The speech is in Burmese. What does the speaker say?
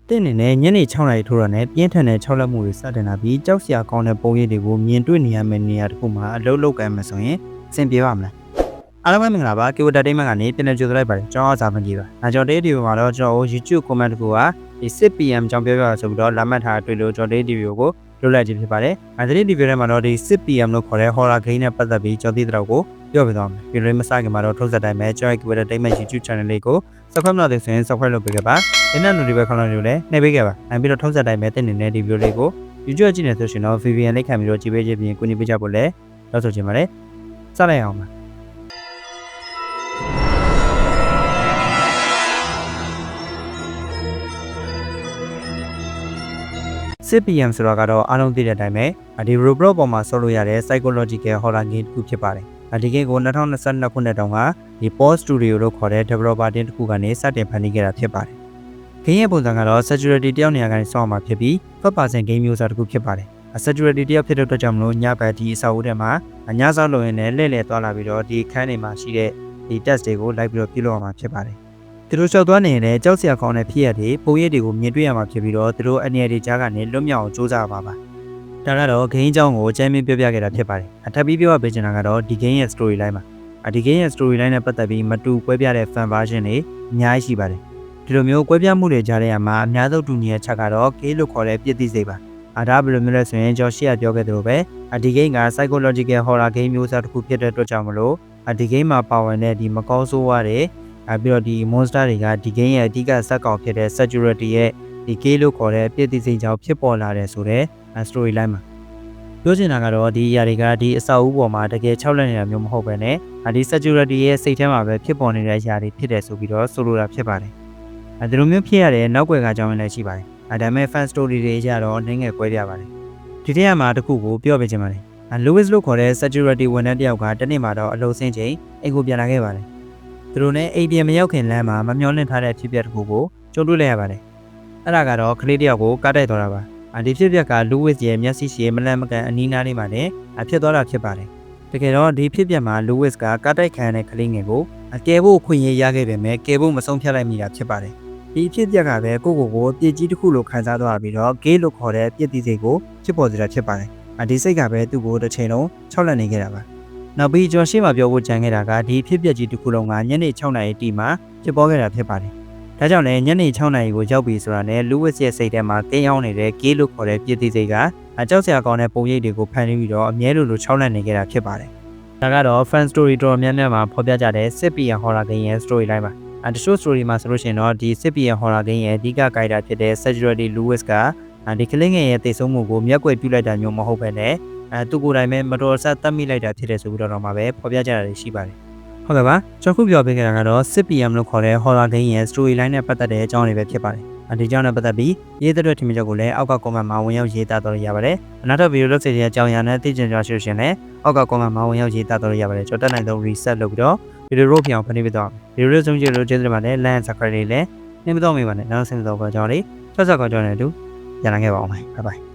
တင်းနေနဲ့ညနေ6နာရီထိုးရတဲ့ပြင်းထန်တဲ့6လက်မှုတွေစတင်လာပြီးကြောက်စရာကောင်းတဲ့ပုံရိပ်တွေကိုမြင်တွေ့နေရမယ့်နေရာတစ်ခုမှာအလုံးလုံးကမ်းမှဆိုရင်အဆင်ပြေပါမလားအားလုံးပဲမင်္ဂလာပါကေဝတာတိတ်မကနေပြန်လည်ကြိုဆိုလိုက်ပါတယ်ကျွန်တော်စာမကြီးပါကျွန်တော်ဒီဗီဒီယိုမှာတော့ကျွန်တော် YouTube comment တစ်ခုကဒီ 6pm ကြောင်းပြောပြဆိုပြီးတော့လာမှတ်ထားတွေ့လို့ကျွန်တော်ဒီဗီဒီယိုကိုလွှတ်လိုက်ခြင်းဖြစ်ပါတယ်ဒီဗီဒီယိုထဲမှာတော့ဒီ 6pm လို့ခေါ်တဲ့ horror game နဲ့ပတ်သက်ပြီးကျွန်တော်ဒီတော့ကိုပြောပြသွားမယ်ဗီဒီယိုလေးမစခင်မှာတော့ထုတ်ဆက်တိုင်းပဲကျွန်တော်ကေဝတာတိတ်မ YouTube channel လေးကို subscribe လုပ်တဲ့ဆိုရင် subscribe လုပ်ပေးခဲ့ပါဒီနေ့ notification ခေါင်းလေးကိုလည်းနှိပ်ပေးခဲ့ပါပြီးတော့ထုတ်ဆက်တိုင်းပဲတင်နေတဲ့ဒီဗီဒီယိုလေးကို YouTube ကြည့်နေဆိုရှင်တော့ VPN လေးခံပြီးတော့ကြည့်ပေးခြင်းပြင်ကူညီပေးကြဖို့လည်းလောက်ဆိုချင်ပါတယ်စလိုက်အောင်ပါ6pm ဆိုတော့ကတော့အားလုံးသိတဲ့အတိုင်းပဲဒီ Roblox ပေါ်မှာဆော်လို့ရတဲ့ psychological horror game တစ်ခုဖြစ်ပါတယ်ဒီ game ကို2022ခုနှစ်တုန်းကဒီ Post Studio လို့ခေါ်တဲ့ developer team တစ်ခုကနေစတင်ဖန်တီးခဲ့တာဖြစ်ပါတယ်။ game ရဲ့ပုံစံကတော့ security တယောက်နေရာကနေစောင့်မှာဖြစ်ပြီး first-person game မျိုးစားတစ်ခုဖြစ်ပါတယ်။ security တယောက်ဖြစ်တဲ့အတွက်ကြောင့်မလို့ညဘက်ဒီအဆောက်အဦထဲမှာညစောင့်လို့ရင်းနဲ့လှည့်လည်သွားလာပြီးတော့ဒီခန်းတွေမှာရှိတဲ့ဒီ test တွေကိုလိုက်ပြီးတော့ပြုလုပ်ရမှာဖြစ်ပါတယ်။သူတို့လျှောက်သွားနေရင်လည်းကြောက်စရာကောင်းတဲ့ဖြစ်ရပ်တွေပုံရိပ်တွေကိုမြင်တွေ့ရမှာဖြစ်ပြီးတော့သူတို့အနေအထားကြားကနေလွတ်မြောက်အောင်စူးစမ်းပါပါ။ဒါကတော့ game အကြောင်းကိုအကြမ်းမြင်ပြောပြခဲ့တာဖြစ်ပါတယ်။ထပ်ပြီးပြောပြပေးချင်တာကတော့ဒီ game ရဲ့ story line ပါ။ဒီ game ရဲ့ story line နဲ့ပတ်သက်ပြီးမတူကွဲပြားတဲ့ fan version တွေအများကြီးရှိပါတယ်။ဒီလိုမျိုးကွဲပြားမှုတွေကြားထဲမှာအများဆုံးတူညီတဲ့ချက်ကတော့ game လို့ခေါ်တဲ့ပြည့်သိစိတ်ပါ။ဒါဘယ်လိုမျိုးလဲဆိုရင်ကျွန်တော်ရှေ့ကပြောခဲ့သလိုပဲဒီ game က psychological horror game မျိုးစားတစ်ခုဖြစ်တဲ့အတွက်ကြောင့်မလို့ဒီ game မှာပါဝင်တဲ့ဒီမကောင်းဆိုးဝါးတဲ့ပြီးတော့ဒီ monster တွေကဒီ game ရဲ့အဓိကဇက်ကောင်ဖြစ်တဲ့ security ရဲ့ဒီ game လို့ခေါ်တဲ့ပြည့်သိစိတ်ကြောင့်ဖြစ်ပေါ်လာတဲ့ဆိုတဲ့ story line မှာပြောချင်တာကတော့ဒီຢာတွေကဒီအဆောက်အဦပေါ်မှာတကယ်6လက်နေတာမျိုးမဟုတ်ပဲနဲ့ဒီ security ရဲ့စိတ်ထဲမှာပဲဖြစ်ပေါ်နေတဲ့ຢာတွေဖြစ်တယ်ဆိုပြီးတော့ဆိုလိုတာဖြစ်ပါတယ်ဒီလိုမျိုးဖြစ်ရတဲ့နောက်ွယ်ကအကြောင်းလည်းရှိပါတယ်ဒါပေမဲ့ fan story တွေကြတော့နည်းငယ်ကွဲပြားပါတယ်ဒီထဲမှာတစ်ခုကိုပြောပြချင်ပါတယ်Louis လို့ခေါ်တဲ့ security ဝန်ထမ်းတစ်ယောက်ကတနေ့မှာတော့အလုပ်ဆင်းချိန်အိမ်ကိုပြန်လာခဲ့ပါတယ်သူတို့နဲ့အိမ်ပြန်မရောက်ခင်လမ်းမှာမမျှော်လင့်ထားတဲ့ဖြစ်ပျက်တစ်ခုကိုကြုံတွေ့လိုက်ရပါတယ်အဲ့ဒါကတော့ကလေးတစ်ယောက်ကိုကားတိုက်သွားတာပါဒီဖြစ်ပျက်က Louis ရဲ့မျက်စိရှည်မလန့်မကန်အနီးနားလေးမှာလည်းဖြစ်သွားတာဖြစ်ပါတယ်တကယ်တော့ဒီဖြစ်ပျက်မှာ Louis ကကားတိုက်ခံတဲ့ကလေးငယ်ကိုကယ်ဖို့ခွင့်ရခဲ့ပေမဲ့ကယ်ဖို့မဆုံးဖြတ်လိုက်မိတာဖြစ်ပါတယ်ဒီဖြစ်ပျက်ကပဲကိုပြည့်ကြီးတစ်ခုလိုခံစားသွားပြီးတော့ gay လို့ခေါ်တဲ့ပြည့်သိစိတ်ကိုဖြစ်ပေါ်စေတာဖြစ်ပါတယ်ဒီစိတ်ကပဲသူ့ကိုတစ်ချိန်လုံး6လက်နေခဲ့တာပါနောက်ပြီးကျွန်တော်ရှေ့မှာပြောဖို့ကြံခဲ့တာကဒီဖြစ်ပျက်ကြီးတစ်ခုလုံးကညနေ6နာရီတီမှာဖြစ်ပေါ်ခဲ့တာဖြစ်ပါတယ်ဒါကြောင့်လည်းညနေ6နာရီကိုရောက်ပြီဆိုတာနဲ့ Louis ရဲ့စိတ်ထဲမှာတင်းရောက်နေတဲ့ gay လို့ခေါ်တဲ့ပြည့်သိစိတ်ကကြောက်စရာကောင်းတဲ့ပုံရိပ်တွေကိုဖန်တီးပြီးတော့အမြဲလို6လက်နေခဲ့တာဖြစ်ပါတယ်ဒါကတော့ fan story တော်များများမှာဖော်ပြကြတဲ့ 6pm horror game ရဲ့ story line ပါတချို့ story မှာဆိုလို့ရှိရင်တော့ဒီ 6pm horror game ရဲ့အဓိက character ဖြစ်တဲ့ security Louis ကဒီကလေးငယ်ရဲ့တိတ်ဆုံးမှုကိုမျက်ကွယ်ပြုလိုက်တာမျိုးမဟုတ်ပဲနဲ့သူကိုယ်တိုင်ပဲမတော်ဆတတ်မိလိုက်တာဖြစ်တယ်ဆိုပြီးတော့မှပဲဖော်ပြကြတာရှိပါတယ်ဟုတ်ကဲ့ပါကျွန်တော်ခုပြောပေးခဲ့တာကတော့ 6pm လို့ခေါ်တဲ့ horror game ရဲ့ story line နဲ့ပတ်သက်တဲ့အကြောင်းတွေပဲဖြစ်ပါတယ်ဒီကြောင်းနဲ့ပတ်သက်ပြီးရေးတဲ့ထင်မြင်ချက်ကိုလည်းအောက်က comment မှာဝင်ရောက်ရေးသားတော့ရပါတယ်နောက်ထပ်ဗီဒီယိုလုပ်စီတဲ့အကြောင်းအရာနဲ့သိချင်ကြလို့ရှိရင်လည်းအောက်က comment မှာဝင်ရောက်ရေးသားတော့ရပါတယ်ကျွန်တော်တက်နိုင်ဆုံး reset လုပ်ပြီးတော့ဗီဒီယိုရိုးပြောင်းဖန်တီးပေးတော့ဗီဒီယိုလေးဆုံးကြည့်လို့ကျေးဇူးတင်ပါတယ် like and subscribe လေးလည်းနှိမ့်မတော့မိပါနဲ့နောက်ဆက်တော့ကြောင်းလေးဆက်ကောင်းကြောင်းနဲ့အတူပြန်လာခဲ့ပါအောင် bye bye